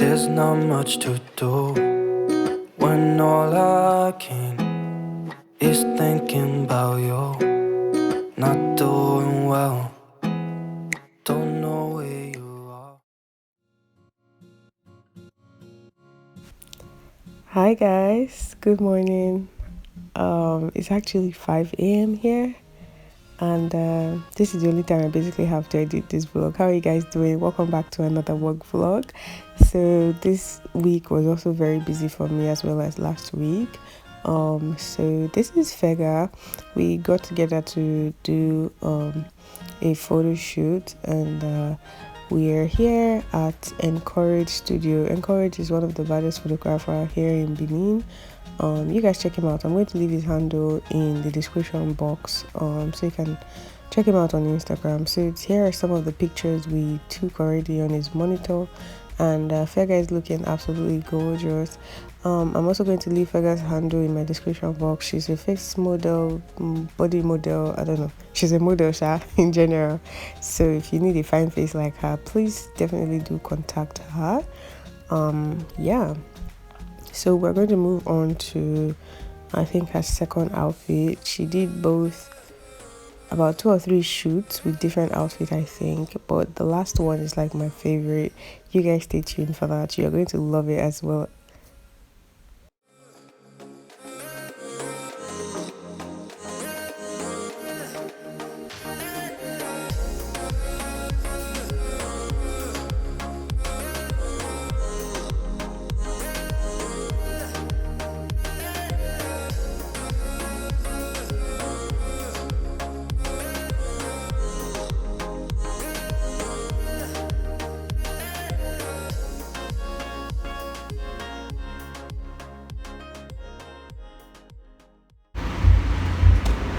There's not much to do when all I can is thinking about you. Not doing well, don't know where you are. Hi guys, good morning. It's actually 5 a.m. here, and this is the only time I basically have to edit this vlog. How are you guys doing? Welcome back to another work vlog. So this week was also very busy for me as well as last week. So this is Fega. We got together to do a photo shoot, and we're here at Encourage Studio. Encourage is one of the baddest photographer here in Benin. You guys check him out. I'm going to leave his handle in the description box, so you can check him out on Instagram. So here are some of the pictures we took already on his monitor, and Fega is looking absolutely gorgeous. I'm also going to leave Fega's handle in my description box. She's a face model, body model, I don't know. She's a model, in general. So if you need a fine face like her, please definitely do contact her. Yeah. So we're going to move on to, I think, her second outfit. She did both about 2 or 3 shoots with different outfits, I think, but the last one is like my favorite. You guys stay tuned for that. You're going to love it as well.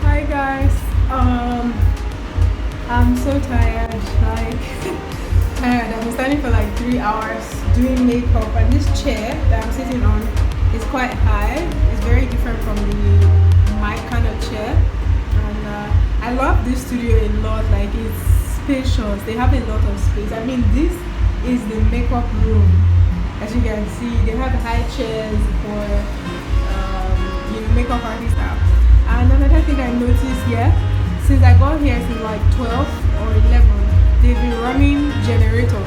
Hi guys, I'm so tired, like tired. I've been standing for like 3 hours doing makeup, and this chair that I'm sitting on is quite high. It's very different from my kind of chair, and I love this studio a lot. Like, it's spacious, they have a lot of space. I mean, this is the makeup room. As you can see, they have high chairs for makeup artists now. And another thing I noticed here, since I got here since like 12 or 11, they've been running generator.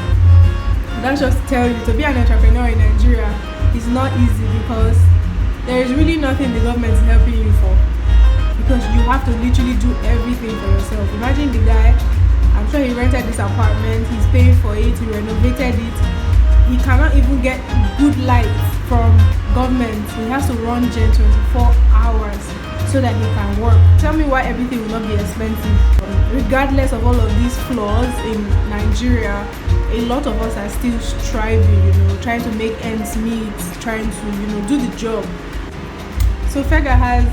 That just tell you, to be an entrepreneur in Nigeria is not easy, because there is really nothing the government is helping you for, because you have to literally do everything for yourself. Imagine the guy, I'm sure he rented this apartment, he's paying for it, he renovated it. He cannot even get good light from government. He has to run gen 24 hours so that he can work. Tell me why everything will not be expensive. Regardless of all of these flaws in Nigeria, a lot of us are still striving, trying to make ends meet, trying to, do the job. So Fega has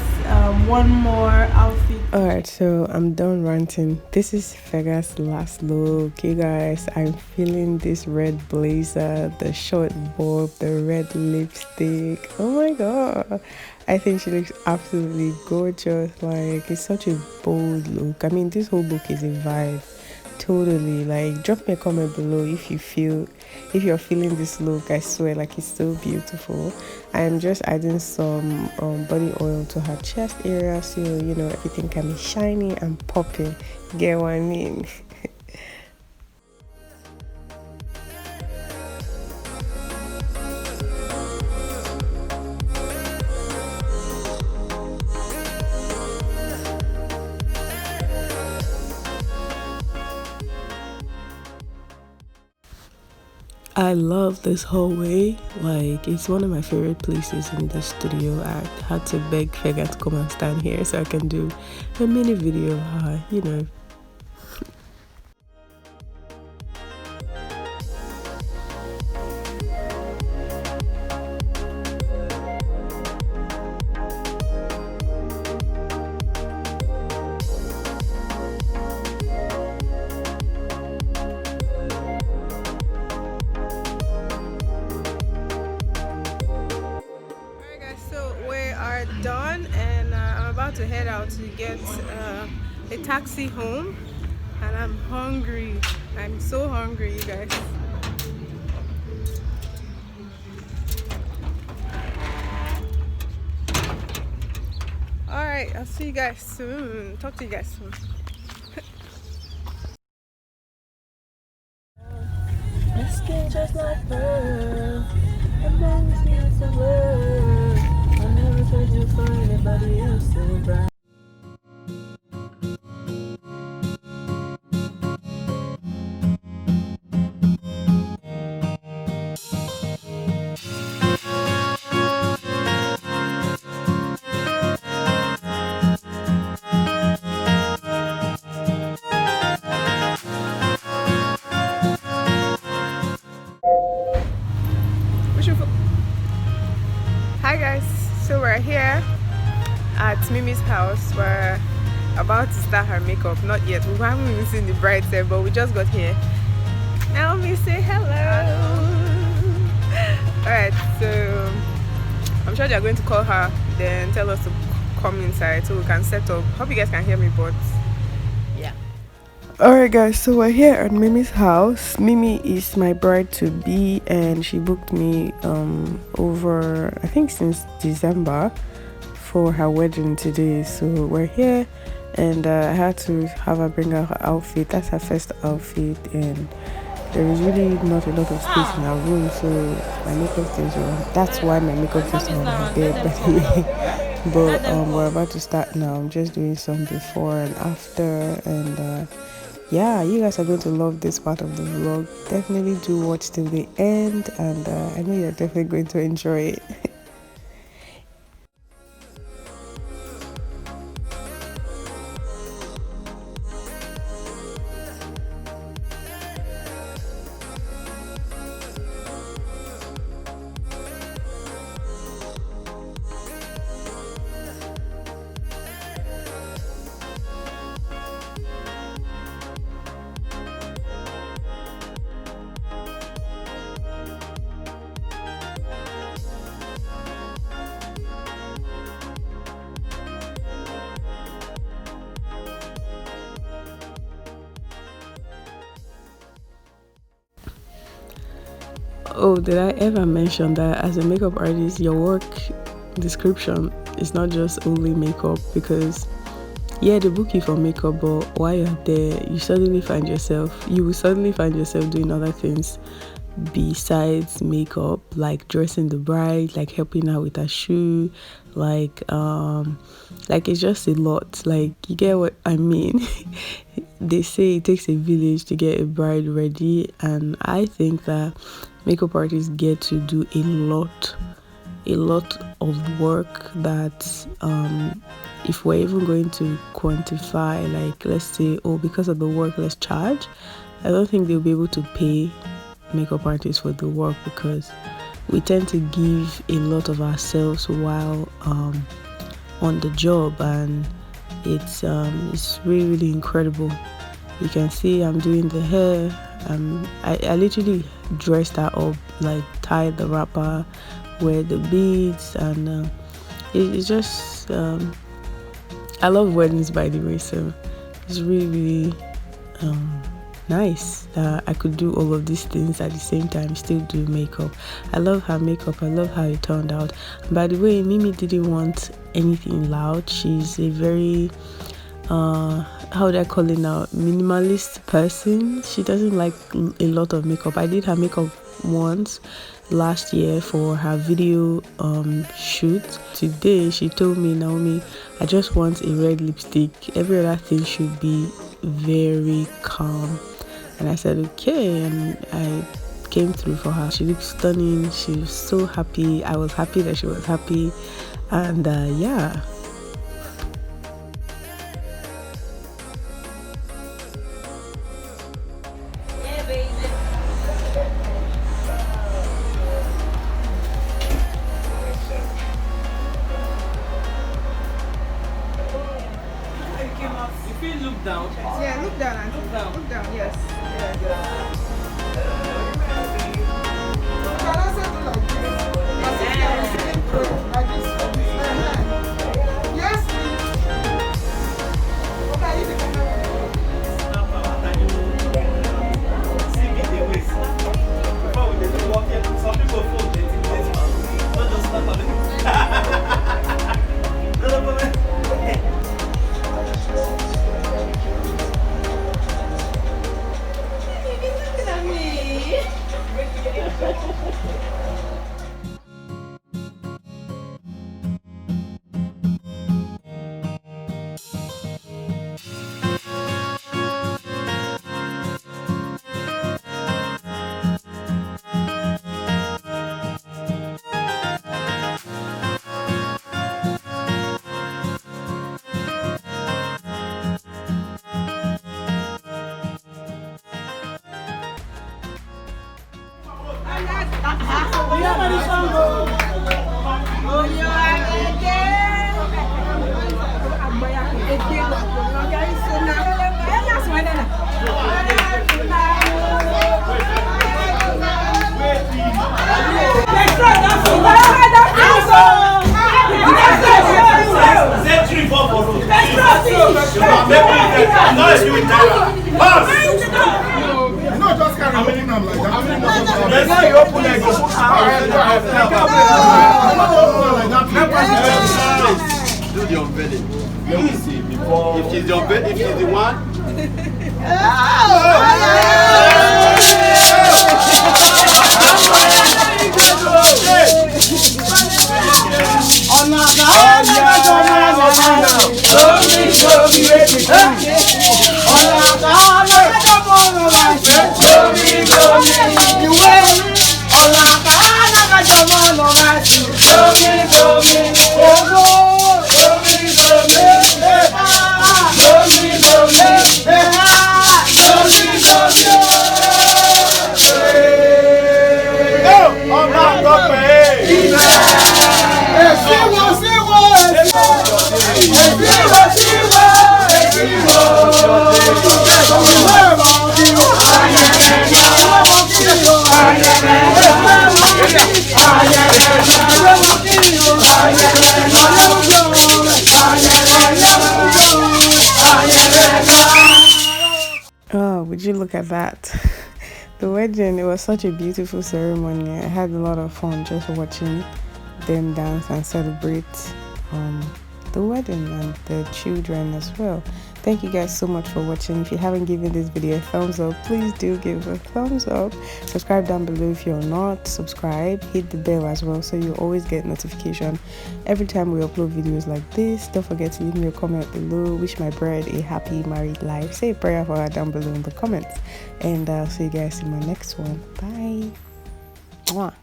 one more outfit. Alright, so I'm done ranting. This is Fega's last look. You guys, I'm feeling this red blazer, the short bob, the red lipstick. Oh my god. I think she looks absolutely gorgeous. Like, it's such a bold look. I mean, this whole look is a vibe. Totally. Like, drop me a comment below if you're feeling this look. I swear, like, it's so beautiful. I'm just adding some body oil to her chest area, so everything can be shiny and popping. Get what I mean? I love this hallway. Like, it's one of my favorite places in the studio. I had to beg Fega to come and stand here so I can do a mini video of her, Done, and I'm about to head out to get a taxi home, and I'm hungry. I'm so hungry, you guys. right, I'll see you guys soon. Talk to you guys soon. My skin just like her. I'm not the world. I never tried to find anybody else so bright. Hi guys, so we're here at Mimi's house. We're about to start her makeup. Not yet, we haven't even seen the bride yet, but we just got here. Naomi, say hello. Alright, so I'm sure they're going to call her, then tell us to come inside so we can set up. Hope you guys can hear me, but yeah. Alright guys, so we're here at Mimi's house. Mimi is my bride to be, and she booked me over, I think, since December for her wedding today. So we're here, and I had to have her bring out her outfit. That's her first outfit, and there is really not a lot of space in our room, so my makeup things were, that's why my makeup things are on my bed, by the way. But we're about to start now. I'm just doing some before and after, and yeah, you guys are going to love this part of the vlog. Definitely do watch till the end, and I know you're definitely going to enjoy it. Oh, did I ever mention that as a makeup artist, your work description is not just only makeup? Because yeah, they book you for makeup, but while you're there, you will suddenly find yourself doing other things besides makeup, like dressing the bride, like helping her with her shoe, like it's just a lot. Like, you get what I mean? They say it takes a village to get a bride ready, and I think that makeup artists get to do a lot of work that if we're even going to quantify, like, let's say, oh, because of the work, let's charge, I don't think they'll be able to pay makeup artists for the work, because we tend to give a lot of ourselves while on the job, and it's really incredible. You can see I'm doing the hair. I literally dressed her up, like tied the wrapper, wear the beads, and it's just I love weddings, by the way, so it's really nice that I could do all of these things at the same time, still do makeup. I love her makeup. I love how it turned out. By the way, Mimi didn't want anything loud. She's a very how would I call it now, minimalist person. She doesn't like a lot of makeup. I did her makeup once last year for her video shoot. Today she told me, Naomi, I just want a red lipstick. Every other thing should be very calm. And I said okay, and I came through for her. She looked stunning. She was so happy. I was happy that she was happy, and yeah. Look down. Yeah, look down, Auntie. Look down. Look down, yes. Yes. Can I say like this? Like this. Do the unveiling. Let me see before. If she's the one. Oh, would you look at that? The wedding, it was such a beautiful ceremony. I had a lot of fun just watching them dance and celebrate the wedding and the children as well. Thank you guys so much for watching. If you haven't given this video a thumbs up, please do give a thumbs up. Subscribe down below if you're not. Subscribe, hit the bell as well so you always get notification every time we upload videos like this. Don't forget to leave me a comment below. Wish my bride a happy married life. Say a prayer for her down below in the comments, and I'll see you guys in my next one. Bye. Mwah.